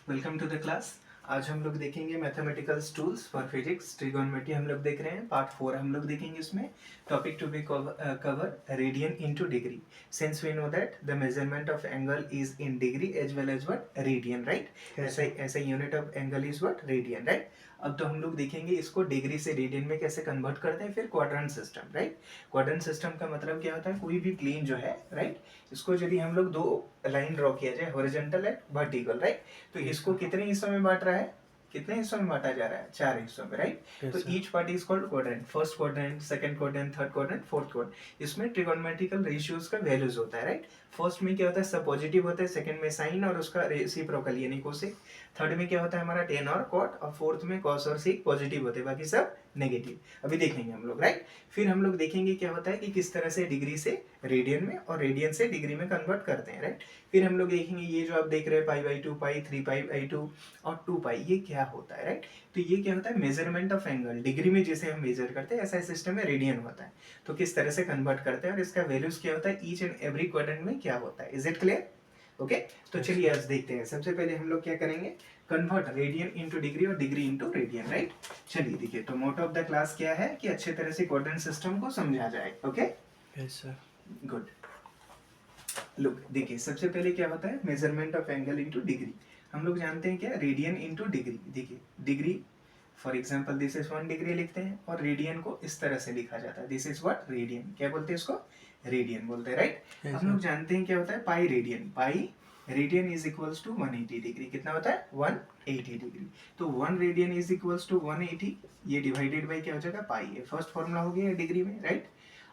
Welcome to the class. आज हम लोग देखेंगे mathematical tools for physics trigonometry हम लोग देख रहे हैं। पार्ट 4 हम लोग देखेंगे। इसमें topic to be cover radian into degree, since we know that the measurement of angle is in degree as well as what radian, right. ऐसा unit of angle is what radian, right. अब तो हम लोग देखेंगे इसको degree से radian में कैसे कन्वर्ट करते हैं। फिर quadrant system, right. Quadrant system का मतलब क्या होता है, कोई भी प्लेन जो है, राइट, इसको यदि हम लोग दो लाइन ड्रॉ किया जाए, हॉरिजॉन्टल एंड वर्टिकल, राइट, तो इसको कितने हिस्सों में बांट रहा है, कितने हिस्सों में बांटा जा रहा है, 4 हिस्सों में, राइट। तो each part is called quadrant, first quadrant, second quadrant, third quadrant, fourth quadrant. इसमें ट्रिगोनोमेट्रिकल रेशियोज का वैल्यूज होता है, राइट। फर्स्ट में क्या होता है, सब पॉजिटिव होता है, सेकंड में साइन और उसका रेसिप्रोकल यानी कोसेक, थर्ड में क्या होता है हमारा टेन और कॉट, और फोर्थ में कॉस और सेक पॉजिटिव होते हैं, बाकी सब नेगेटिव। अभी देखेंगे हम लोग, राइट। फिर हम लोग देखेंगे क्या होता है कि किस तरह से डिग्री से रेडियन में और रेडियन से डिग्री में कन्वर्ट करते हैं, राइट। फिर हम लोग देखेंगे ये जो आप देख रहे हैं पाई/2 पाई, 3 पाई/2 और 2 पाई, ये क्या होता है, राइट। तो ये क्या होता है, मेजरमेंट ऑफ एंगल। डिग्री में जैसे हम मेजर करते हैं ऐसा सिस्टम में रेडियन होता है, तो किस तरह से कन्वर्ट करते हैं और इसका वैल्यूज क्या होता है ईच एंड एवरी क्वाड्रेंट में क्या होता है। Is it clear? ओके, तो चलिए आज देखते हैं। सबसे पहले हम लोग क्या करेंगे, कन्वर्ट रेडियन इनटू डिग्री और डिग्री इनटू रेडियन, राइट। चलिए देखिए, तो मोटो ऑफ द क्लास क्या है कि अच्छे तरह से क्वाड्रेंट सिस्टम को समझा जाए। Okay, yes sir. Good. Look देखिए, सबसे पहले क्या होता है measurement of angle into degree. हम लोग जानते हैं क्या, रेडियन इनटू डिग्री। देखिए degree, for example this is 1 degree लिखते हैं, और रेडियन को इस तरह से लिखा जाता है, दिस इज व्हाट रेडियन। क्या बोलते हैं इसको, रेडियन बोलते हैं, राइट। हम लोग जानते हैं क्या होता है pi radian. Pi radian is equals to 180 degree. कितना होता है 180 डिग्री। तो 1 रेडियन इज इक्वल्स टू 180, ये डिवाइडेड बाई क्या हो जाएगा पाई। ये फर्स्ट फॉर्मूला हो गया डिग्री में, राइट।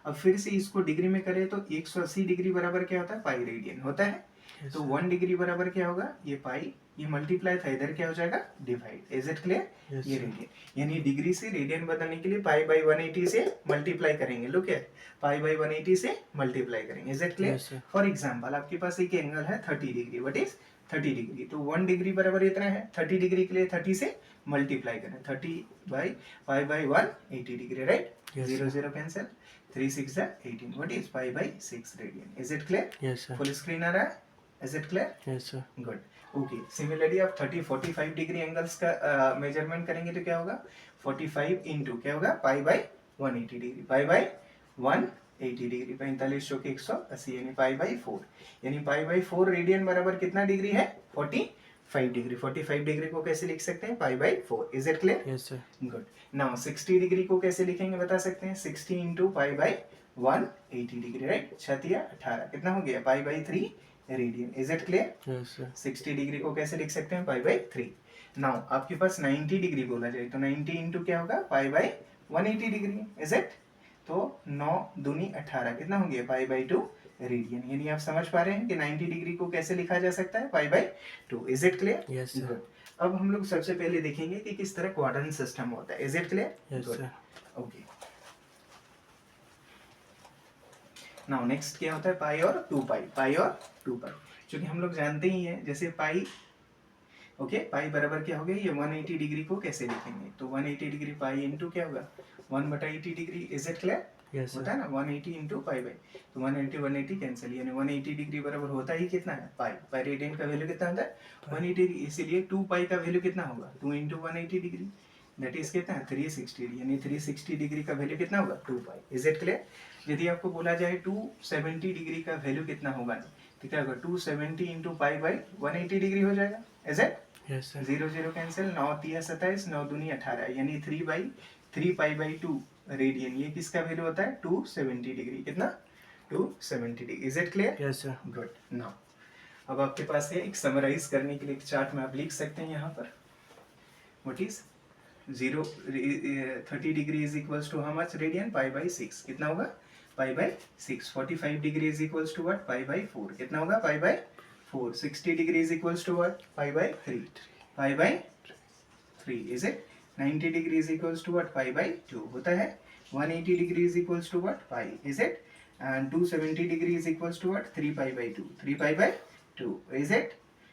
अब फिर से इसको डिग्री में करें तो 180 डिग्री बराबर क्या होता है पाई रेडियन होता है। तो 1 डिग्री बराबर क्या होगा, ये पाई, ये मल्टीप्लाई था, इधर क्या हो जाएगा डिवाइड। Is it clear? ये रेडियन, यानी डिग्री से रेडियन बदलने के लिए पाई बाई 180 से मल्टीप्लाई करेंगे। लुक हियर, पाई बाई 180 से मल्टीप्लाई करेंगे। Is it clear? For example आपके पास एक एंगल है 30 डिग्री, व्हाट इज 30 डिग्री। तो 1 डिग्री बराबर इतना है, 30 डिग्री के लिए 30 से मल्टीप्लाई करें, 30 by pi by 180 degree, right. 0 0 cancel, 3 6 18, what is pi by 6 radian. Is it clear? Yes sir. Full screen आ रहा है? Is it clear? Yes sir. Good. Okay, similarly आप 30 45 डिग्री एंगल्स का मेजरमेंट करेंगे तो क्या होगा, 45 इंटू क्या होगा pi by 180 degree, pi by 180 degree, 45 चौके 180, यानी पाई बाई 4, यानी पाई बाई 4 रेडियन बराबर कितना डिग्री है 45 डिग्री। 45 डिग्री को कैसे लिख सकते हैं पाई by 4। Is it clear? Yes sir. Good. Now 60 degree को कैसे लिखेंगे बता सकते हैं, 60 into pi by 180 degree, right. 6 18, कितना हो गया पाई by 3 radian. Is it clear? Yes sir. 60 degree को कैसे लिख सकते हैं पाई बाई 3। नाउ आपके पास 90 डिग्री बोला जाए तो 90 इंटू क्या होगा pi by 180 degree. Is it? तो 9 दूनी 18, कितना हो गया पाई बाई 2 रेडियन। यानी आप समझ पा रहे हैं कि 90 डिग्री को कैसे लिखा जा सकता है पाई by 2। Is it clear? Yes sir. Good. अब हम लोग सबसे पहले देखेंगे कि किस तरह क्वाड्रेंट सिस्टम होता है। Is it clear? Yes sir. Okay, now next क्या होता है पाई और 2 पाई, पाई और 2 पाई, क्योंकि हम लोग जानते ही हैं जैसे पाई, ओके, पाई बराबर क्या हो गया, ये 180 डिग्री को कैसे लिखेंगे, तो 180 डिग्री पाई इंटू क्या होगा 1/80 degree. Is it clear? Yes होता है ना 180 इंटू पाई बाई, तो 180 180 कैंसिल, यानी 180 डिग्री बराबर होता ही कितना है पाई। पाई रेडियन का वैल्यू कितना होता है 180 डिग्री, इसीलिए 2 पाई का वैल्यू कितना होगा 2 इंटू 180 डिग्री, दैट इज कितना है 360 डिग्री, यानी 360 डिग्री का वैल्यू कितना होगा 2 पाई। Is it clear? यदि आपको बोला जाए 270 डिग्री का वैल्यू कितना होगा तो क्या होगा 270 इंटू पाई बाई 180 डिग्री हो जाएगा। Is it? Yes sir. 0 0 cancel, 9 3 27, 9 दूनी 18, यानी 3 पाई बाई 2 रेडियन। ये किसका वैल्यू होता है 270 डिग्री, कितना 270 degree. Is it clear? Yes sir. Good. Now अब आपके पास है एक समराइज करने के लिए एक चार्ट में आप लिख सकते हैं यहाँ पर, what is 30 degree is equals to how much radian pi by 6, कितना होगा pi by 6। 45 degree is equals to what pi by 4, कितना होगा pi by 4। 60 degree is equals to what pi by 3, pi by 3। Is it? 90 degree is equals to what pi by 2 होता है। 180 degree is equals to what pi. Is it? And 270 degree is equals to what 3 pi by 2, 3 pi by 2। Is it?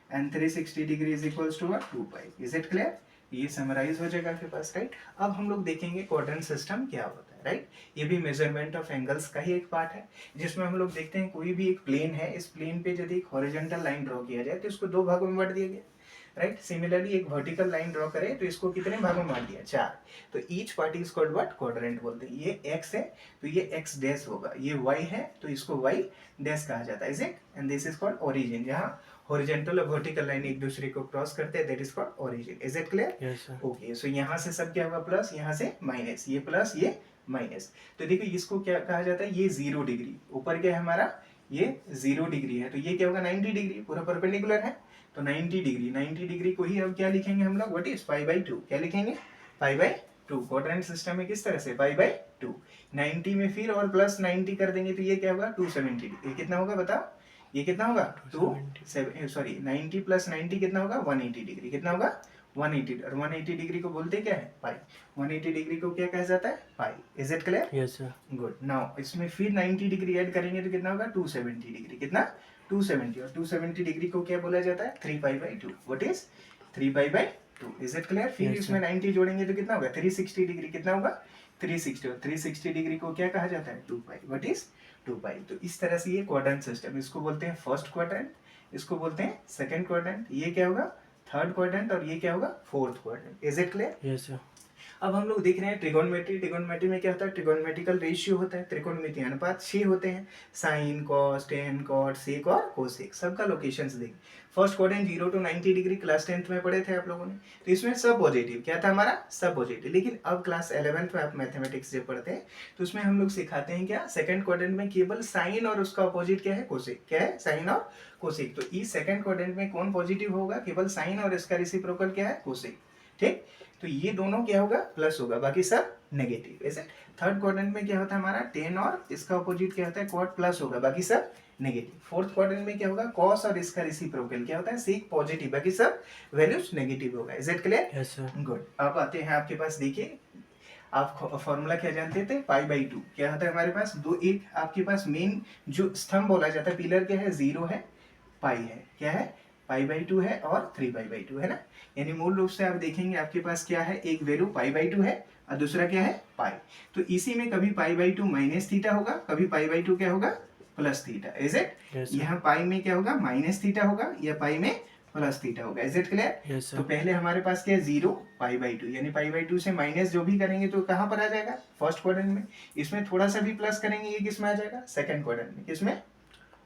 And 360 degree is equals to what 2 pi. Is it clear? ये summarise हो जाएगा आपके पास, right. अब हम लोग देखेंगे quadrant system क्या होता है, राइट। ये भी मेजरमेंट ऑफ एंगल्स का ही एक पार्ट है, जिसमें हम लोग देखते हैं कोई भी एक प्लेन है, इस प्लेन पे यदि एक हॉरिजॉन्टल लाइन ड्रॉ किया जाए तो इसको दो भागों में बांट दिया गया, राइट। सिमिलरली एक वर्टिकल लाइन ड्रॉ करें तो इसको कितने भागों में बांट दिया, 4। तो each part is called what, quadrant बोलते हैं। ये x है तो ये x डैश होगा, ये y है तो इसको y डैश कहा जाता है, is it. And this is called origin, जहाँ हॉरिजॉन्टल और वर्टिकल लाइन एक दूसरे को क्रॉस करते हैं, that is called origin. Is it clear? Yes sir. Okay, so यहाँ से सब क्या होगा, प्लस, यहाँ से माइनस, ये प्लस ये माइनस। तो देखो इसको क्या कहा जाता है, ये 0 डिग्री, ऊपर क्या है हमारा, ये 0 डिग्री है, तो ये क्या होगा 90 डिग्री, पूरा परपेंडिकुलर है। तो 90 डिग्री, 90 डिग्री को ही अब क्या लिखेंगे हम लोग, व्हाट इज π/2, क्या लिखेंगे, π/2। क्वाड्रेंट सिस्टम में किस तरह से, π/2। 90 में फिर और प्लस 90 कर देंगे तो ये क्या होगा 270 डिग्री। कितना होगा बताओ, ये कितना होगा 90 प्लस 90 कितना होगा 180 डिग्री। कितना होगा 180, और 180 डिग्री को बोलते क्या है, पाई। 180 डिग्री को क्या कहा जाता है, pi. Is it clear? Yes sir. Good. Now इसमें फिर 90 डिग्री ऐड करेंगे तो कितना होगा 270 डिग्री। कितना 270, और 270 डिग्री को क्या बोला जाता है, 3π/2। What is 3π/2। Is it clear? फिर Yes, इसमें 90 जोड़ेंगे तो कितना होगा 360 डिग्री। कितना होगा 360, और 360 डिग्री को क्या कहा जाता है, 2π। What is 2π। तो इस तरह से ये क्वाड्रेंट सिस्टम, इसको बोलते हैं फर्स्ट क्वाड्रेंट, इसको बोलते हैं सेकंड क्वाड्रेंट, ये क्या होगा थर्ड क्वाड्रेंट, और ये क्या होगा fourth quadrant. Is it clear? Yes sir. अब हम लोग देख रहे हैं ट्रिगोनोमेट्री। ट्रिगोनोमेट्री में क्या होता है, ट्रिगोनोमेट्रिकल रेशियो होता है, त्रिकोणमितीय अनुपात 6 होते हैं, साइन, कॉस, टेन, कॉट, सेक और कोसेक, सबका लोकेशंस देख। First quadrant 0 to 90 degree class 10th में पढ़े थे आप लोगों ने, तो इसमें सब पॉजिटिव क्या था हमारा, सब पॉजिटिव। लेकिन अब क्लास 11th में आप मैथमेटिक्स जब पढ़ते हैं तो उसमें हम लोग सिखाते हैं क्या, सेकंड क्वाड्रेंट में केवल साइन और उसका अपोजिट क्या है, कोसेक। क्या है, साइन और कोसेक। तो इस सेकंड क्वाड्रेंट में कौन पॉजिटिव होगा, केवल साइन, और इसका रेसिप्रोकल क्या है, कोसेक। ठीक, तो ये दोनों क्या होगा, प्लस होगा, बाकी सब नेगेटिव। ऐसे थर्ड क्वाड्रेंट में क्या होता है हमारा टेन, और इसका अपोजिट क्या होता है कॉट, प्लस होगा, बाकी सब नेगेटिव। फोर्थ क्वाड्रेंट में क्या होगा, कॉस और इसका रेसिप्रोकल क्या होता है, सेक, पॉजिटिव, बाकी सब वैल्यूज नेगेटिव होगा। Is it clear? Yes sir. Good. अब आते हैं आपके पास, देखिए आप फॉर्मूला क्या जानते थे, π/2 क्या होता है हमारे पास, दो एक आपके पास मेन जो स्तंभ बोला जाता है, पिलर क्या है, 0 है, पाई है, क्या है, π/2 है और 3π/2 है ना। यानी मूल रूप से आप देखेंगे आपके पास क्या है, एक वैल्यू π/2 है और दूसरा क्या है, पाई। तो इसी में कभी π/2 माइनस थीटा होगा, कभी π/2 क्या होगा, plus theta. Is it? Yes यहाँ पाई में क्या होगा, माइनस थीटा होगा, या पाई में प्लस थीटा होगा। Is it clear? यस तो सर। पहले हमारे पास क्या है 0, π/2, यानी π/2 से माइनस जो भी करेंगे तो कहाँ पर आ जाएगा, फर्स्ट क्वाड्रेंट में। इसमें थोड़ा सा भी प्लस करेंगे ये किस में आ जाएगा, सेकंड क्वाड्रेंट में। किसमें,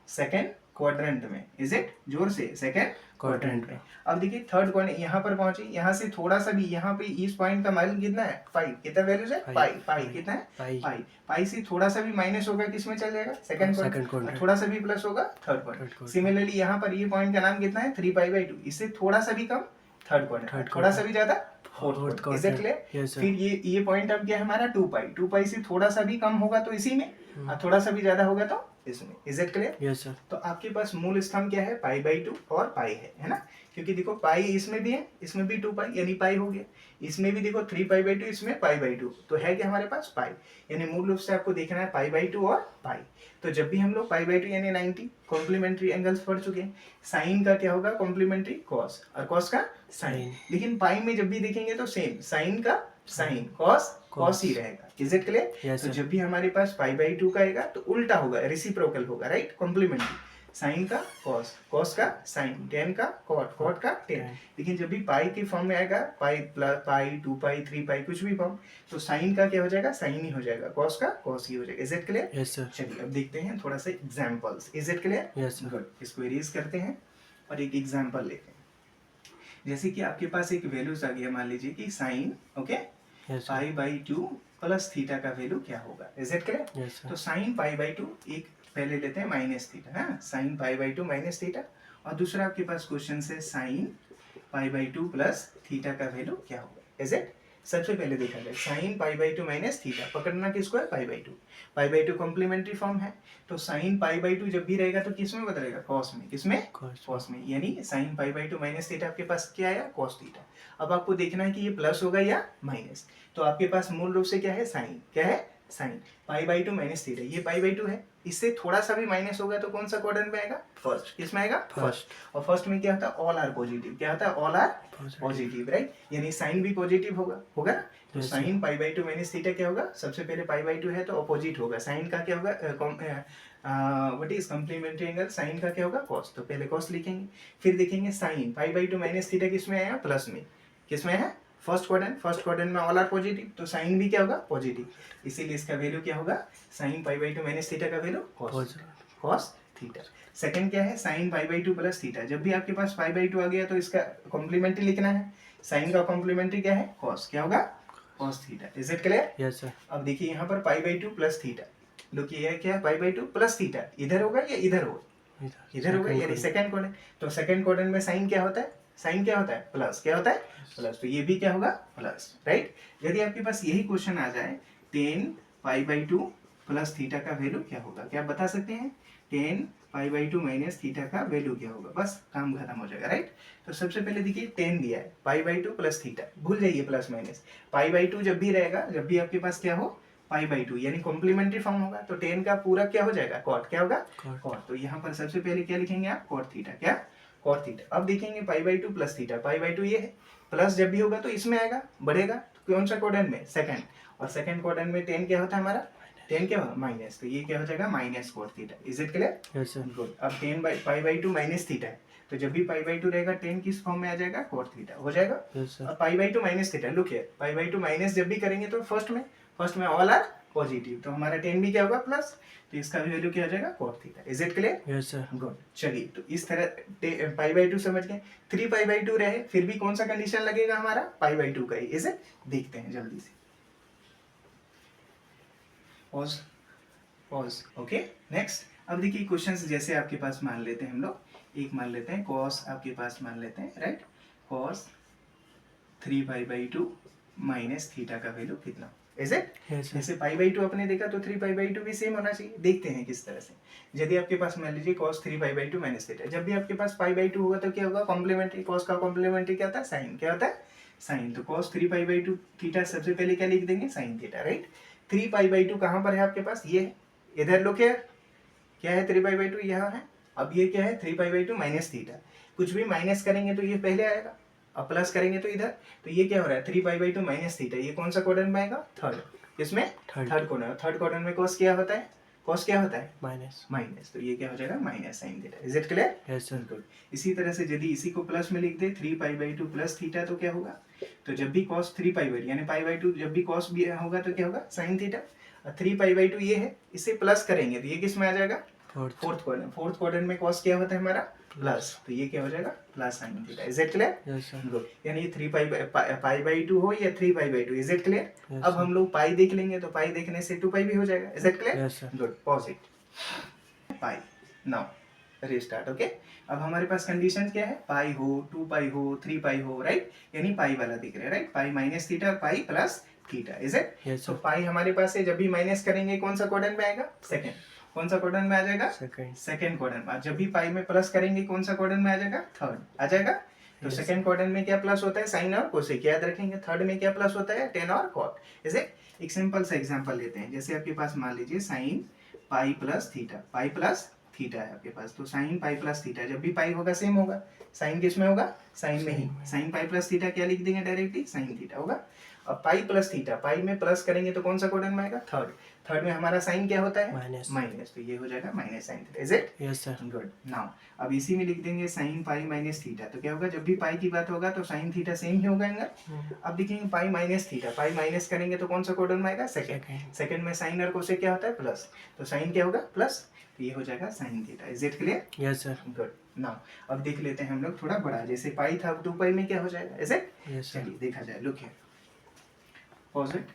सेकंड क्वाड्रेंट में। Is it? जोर से, सेकंड क्वाड्रेंट में। अब देखिए थर्ड क्वाड्रेंट यहाँ पर पहुंचे, यहाँ से थोड़ा सा भी, यहाँ पे इस पॉइंट का माइल कितना है, 5। कितना वैल्यूज है, पाई कितना है, पाई। पाई से थोड़ा सा भी माइनस होगा किसमें चल जाएगा, सेकंड क्वाड्रेंट। थोड़ा सा भी प्लस होगा, थर्ड क्वाड्रेंट। सिमिलरली यहाँ पर ये पॉइंट का नाम कितना है, 3π/2, इससे थोड़ा सा भी कम थर्ड क्वाड्रेंट, थोड़ा सा भी ज्यादा fourth quadrant. Is it clear? फिर ये पॉइंट अब क्या है हमारा 2π से थोड़ा सा भी कम होगा तो इसी में, और थोड़ा सा भी ज्यादा होगा तो इसमें। Is it clear? Yes sir. तो आपके पास मूल स्तंभ क्या है, π/2 और पाई है ना। क्योंकि देखो पाई इसमें भी है, इसमें भी 2π यानी पाई हो गया, इसमें भी देखो 3π/2, इसमें π/2, तो है क्या हमारे पास पाई। यानी मूल रूप से आपको देखना है π/2 और पाई। तो जब भी हम लोग π/2 यानी 90 कॉम्प्लीमेंट्री एंगल्स पढ़ चुके हैं, साइन का क्या होगा कॉम्प्लीमेंट्री कॉस, और कॉस का साइन। लेकिन पाई में जब भी देखेंगे तो सेम, साइन का साइन, कॉस कॉस ही रहेगा। Is it clear? Yes, तो sir. जब भी हमारे पास π/2 का आएगा तो उल्टा होगा, रेसिप्रोकल होगा, राइट, कॉम्प्लीमेंट्री। साइन का कॉस, कॉस का साइन, टेन का कॉट, कॉट का टेन। लेकिन जब भी पाई के फॉर्म में आएगा, पाई प्लस पाई, 2π, 3π, कुछ भी फॉर्म, तो साइन का क्या हो जाएगा, साइन ही हो जाएगा, कॉस का कॉस ही हो जाएगा। Is it clear? Yes sir. चलिए अब देखते हैं थोड़ा सा examples. Is it clear? Yes sir. Good. इसको इरेज करते हैं और एक एग्जांपल लेते हैं। जैसे कि आपके पास एक वैल्यूज आ गया, मान लीजिए कि sine, okay, yes sir. π/2 plus theta का वैल्यू क्या होगा। Is it clear? Yes sir. तो साइन π/2 एक पहले लेते हैं माइनस थीटा, हाँ, साइन π/2 माइनस थीटा, और दूसरा आपके पास क्वेश्चन से साइन π/2 प्लस थीटा का वैल्यू क्या होगा। Is it? सबसे पहले देखा जाए साइन π/2 माइनस थीटा, पकड़ना किसको है, π/2। π/2 कॉम्प्लीमेंट्री फॉर्म है, तो साइन π/2 जब भी रहेगा तो किस में बदलेगा, कॉस में। किसमें, कॉस में। यानी साइन π/2 माइनस थीटा आपके पास क्या आया, कॉस थीटा। अब आपको देखना है कि ये प्लस होगा या माइनस। तो आपके पास मूल रूप से क्या है, साइन, क्या है, sign pi by two minus theta, ये पाई बाई टू है, इससे थोड़ा सा भी माइनस होगा तो कौन सा क्वाड्रेंट में आएगा? फर्स्ट। किस में आएगा? फर्स्ट। और फर्स्ट में क्या होता है? All are positive. क्या होता है? All are positive, right. यानी साइन भी पॉजिटिव होगा ना। तो sine pi by two minus theta क्या होगा? सबसे पहले पाई बाई टू है तो अपोजिट होगा, साइन का क्या होगा? What is complementary angle? Sine का क्या होगा? कॉस। तो पहले कॉस लिखेंगे, फिर देखेंगे sign pi by two minus theta किस में आया? प्लस में। किस में है? फर्स्ट क्वाड्रेंट में ऑल आर पॉजिटिव, तो साइन भी क्या होगा? पॉजिटिव। इसीलिए इसका वैल्यू क्या होगा? Sign pi by two minus theta का वैल्यू कॉस थीटा। सेकंड क्या है? Sign pi by two plus theta. जब भी आपके पास पाई बाई टू आ गया तो इसका कॉम्प्लीमेंट्री लिखना है। साइन का कॉम्प्लीमेंट्री क्या है? कॉस। क्या होगा? Cos theta. Is it clear? Yes sir. अब देखिए यहाँ पर पाई by two plus theta, look ये क्या है? पाई बाई टू प्लस थीटा, इधर होगा या इधर होगा? इधर होगा, यानी सेकंड क्वाड्रेंट। तो सेकंड क्वाड्रेंट में साइन क्या होता है? साइन क्या होता है? प्लस। क्या होता है? प्लस। तो ये भी क्या होगा? Plus, right. यदि आपके पास यही क्वेश्चन आ जाए, ten pi by two plus theta का वैल्यू क्या होगा? क्या आप बता सकते हैं? Ten pi by two minus theta का वैल्यू क्या होगा? बस काम खत्म हो जाएगा, राइट। तो सबसे पहले देखिए टेन दिया है, पाई बाई टू प्लस थीटा, भूल जाइए plus minus. Pi by to जब भी रहेगा, जब भी आपके पास क्या हो? पाई बाई टू, यानी कॉम्प्लीमेंट्री फॉर्म होगा, तो टेन का पूरा क्या हो जाएगा? कॉट। क्या होगा? कॉट। तो यहाँ पर सबसे पहले क्या लिखेंगे आप? Cot theta. क्या? Cot theta. अब देखेंगे pi by two plus theta, pi by two ये है, प्लस जब भी होगा तो इसमें आएगा, बढ़ेगा। तो कौन सा क्वाड्रेंट में? सेकंड। और सेकंड क्वाड्रेंट में टेन क्या होता है हमारा? टेन क्या होगा? माइनस। तो ये क्या हो जाएगा? Minus cot theta. Is it clear? Yes sir. Good. अब tan by pi by two minus theta है, तो जब भी पाई बाई टू रहेगा टेन किस फॉर्म में आ जाएगा? कॉट थीटा हो जाएगा। Yes sir. और pi by two minus theta, look here, pi by two minus जब भी करेंगे तो फर्स्ट में ऑल आर पॉजिटिव, तो हमारा टेन भी क्या होगा? प्लस। तो इसका वैल्यू क्या हो जाएगा? Cot theta. Is it clear? Yes sir. Good. चलिए, तो इस तरह पाई बाई टू समझ गए। थ्री पाई बाई टू रहे, फिर भी कौन सा कंडीशन लगेगा हमारा? पाई बाई टू का ही। Is it? देखते हैं जल्दी से। Pause pause. Okay, next. अब देखिए क्वेश्चंस जैसे आपके पास मान लेते हैं हम लोग, एक मान लेते हैं कॉस, आपके पास मान लेते हैं, right. Cos three pi by two minus theta का वैल्यू कितना? Is it? जैसे पाई बाई टू अपने देखा तो थ्री पाई बाई टू भी सेम होना चाहिए। देखते हैं किस तरह से। यदि आपके पास मान लीजिए cos three pi by two minus theta, जब भी आपके पास पाई बाई टू होगा तो क्या होगा? कॉम्प्लीमेंट्री। कॉस का कॉम्प्लीमेंट्री क्या होता है? साइन। क्या होता है? साइन। तो cos three pi by to theta, सबसे पहले क्या लिख देंगे? Sine theta, right. Three pi by to कहाँ पर है आपके पास? ये है, इधर लो। क्या है? थ्री पाई बाई टू यहाँ है। अब ये क्या है? Three pi by two minus theta. कुछ भी माइनस करेंगे तो ये पहले आएगा, अब प्लस करेंगे तो इधर। तो ये क्या हो रहा है? Three pi by two minus theta, ये कौन सा क्वाड्रेंट में आएगा? थर्ड। इसमें थर्ड क्वाड्रेंट। थर्ड क्वाड्रेंट में कॉस क्या होता है? कॉस क्या होता है? माइनस। तो ये क्या हो जाएगा? Minus sine theta. Is it clear? Yes sir. Good. इसी तरह से यदि इसी को प्लस में लिख दे, three pi by two plus theta, तो क्या होगा? तो जब भी कॉस थ्री पाई बाई, यानी पाई बाई टू जब भी कॉस भी होगा तो क्या होगा? Sine theta. और थ्री पाई बाई टू ये है, इसे प्लस करेंगे तो ये किस में आ जाएगा? Fourth quadrant. फोर्थ क्वाड्रेंट में कॉस क्या होता है हमारा? प्लस। तो ये क्या हो जाएगा? Plus sign theta. Is it clear? Yes sir. Good. यानी थ्री पाई बाई टू हो या three pi by to. Is it clear? Yes, अब sir. हम लोग पाई देख लेंगे, तो पाई देखने से टू पाई भी हो जाएगा। Is it clear? Yes, sir. Good. Pause it. Pi now restart. Okay, अब हमारे पास कंडीशन क्या है? पाई हो, टू पाई हो, थ्री पाई हो, राइट। यानी पाई वाला दिख रहा है, right. Pi minus theta, pi plus theta. Is it? Yes, तो sir. पाई हमारे पास है, जब भी माइनस करेंगे कौन सा क्वाड्रेंट में आएगा? सेकंड। कौन सा क्वाड्रेंट में आ जाएगा? सेकंड क्वाड्रेंट में। जब भी पाई में प्लस करेंगे कौन सा क्वाड्रेंट में आ जाएगा? थर्ड आ जाएगा। तो Yes. सेकंड क्वाड्रेंट में क्या प्लस होता है? साइन और कोसेक, याद रखेंगे। थर्ड में क्या प्लस होता है? टेन और कॉट। Is it? एक सिंपल सा एग्जांपल लेते हैं। जैसे आपके पास मान लीजिए साइन पाई प्लस थीटा, पाई प्लस थीटा है आपके पास, तो साइन पाई प्लस थीटा, जब भी पाई होगा सेम होगा। साइन किस में होगा? साइन में ही। साइन पाई प्लस थीटा क्या लिख देंगे? डायरेक्टली साइन थीटा होगा। अब पाई प्लस थीटा, पाई में प्लस करेंगे तो कौन सा क्वाड्रेंट में आएगा? थर्ड। थर्ड में हमारा साइन क्या होता है? माइनस। तो ये हो जाएगा minus sine theta. Is it? Yes sir. Good. Now अब इसी में लिख देंगे साइन पाई माइनस थीटा, तो क्या होगा? जब भी पाई की बात होगा तो साइन थीटा सेम ही होगा। अब देखेंगे पाई माइनस थीटा, पाई माइनस करेंगे तो कौन सा क्वाड्रेंट में आएगा? सेकंड। सेकंड में साइन और कोसेक क्या होता है? प्लस। तो साइन क्या होगा? प्लस। तो ये हो जाएगा sign theta. Is it clear? Yes sir. Good. Now अब देख लेते हैं हम लोग थोड़ा बड़ा, जैसे पाई था, टू पाई में क्या हो जाएगा? Is it? Yes sir. चलिए देखा जाए। Look here, pause it.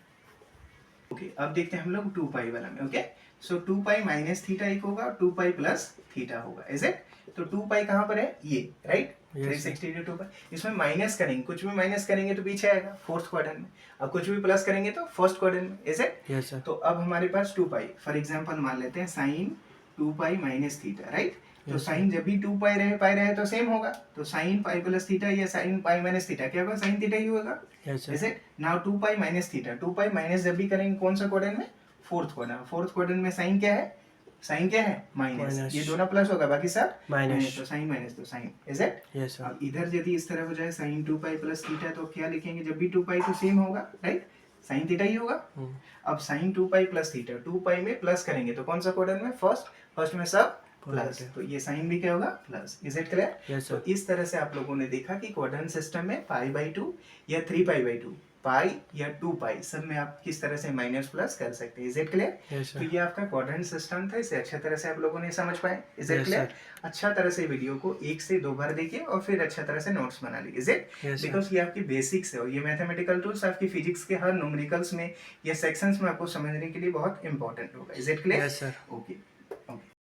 Okay, अब देखते हैं हम लोग टू पाई वाला में। Okay, so two pi minus theta एक होगा, टू पाई प्लस थीटा होगा। Is it? तो टू पाई कहाँ पर है? ये, राइट। 360 टू पाई। इसमें माइनस करेंगे, कुछ भी माइनस करेंगे तो पीछे आएगा फोर्थ क्वाड्रेंट में। अब कुछ भी प्लस करेंगे तो फर्स्ट क्वाड्रेंट में। Is it? Yes sir. तो अब हमारे पास टू पाई, फॉर एग्जाम्पल मान लेते हैं sine two pi minus theta, right. तो साइन जब भी टू पाई रहे तो सेम होगा। तो साइन पाई प्लस थीटा या साइन पाई माइनस थीटा क्या होगा? साइन थीटा ही होगा। Yes sir. Is it? Now two pi minus theta, two pi minus जब भी करेंगे कौन सा क्वाड्रेंट में? फोर्थ क्वाड्रेंट में साइन क्या है, साइन क्या है माइनस, Minus. ये दोनों प्लस होगा बाकी सब माइनस। तो साइन माइनस तो sine, is it? Yes sir. अब इधर यदि इस तरह हो जाए साइन 2 पाई प्लस थीटा, तो क्या लिखेंगे, जब भी 2 पाई तो सेम होगा, राइट, साइन थीटा ही होगा। अब साइन 2 पाई प्लस थीटा, 2 पाई में प्लस करेंगे तो कौन सा क्वाड्रेंट में, फर्स्ट में सब प्लस, तो ये साइन भी क्या होगा plus, is it clear? Yes तो सर। इस तरह से आप लोगों ने देखा कि क्वाड्रेंट सिस्टम में पाई बाई 2 या 3 पाई बाई 2, पाई या 2 पाई, सब में आप किस तरह से माइनस प्लस कर सकते हैं, इज इट क्लियर? यस तो सर। ये आपका क्वाड्रेंट सिस्टम था, इसे अच्छा तरह से आप लोगों ने समझ पाए, is it Yes, clear? sir. अच्छा तरह से वीडियो को 1 से 2 बार देखिए और फिर अच्छा तरह से नोट्स बना लीजिए, is it? Yes, sir. Because ये आपकी बेसिक्स है और ये मैथमेटिकल टूल्स आपकी फिजिक्स के हर न्यूमेरिकल्स में या सेक्शंस में आपको समझने के लिए बहुत इंपॉर्टेंट होगा, is it clear? Yes, sir. Okay.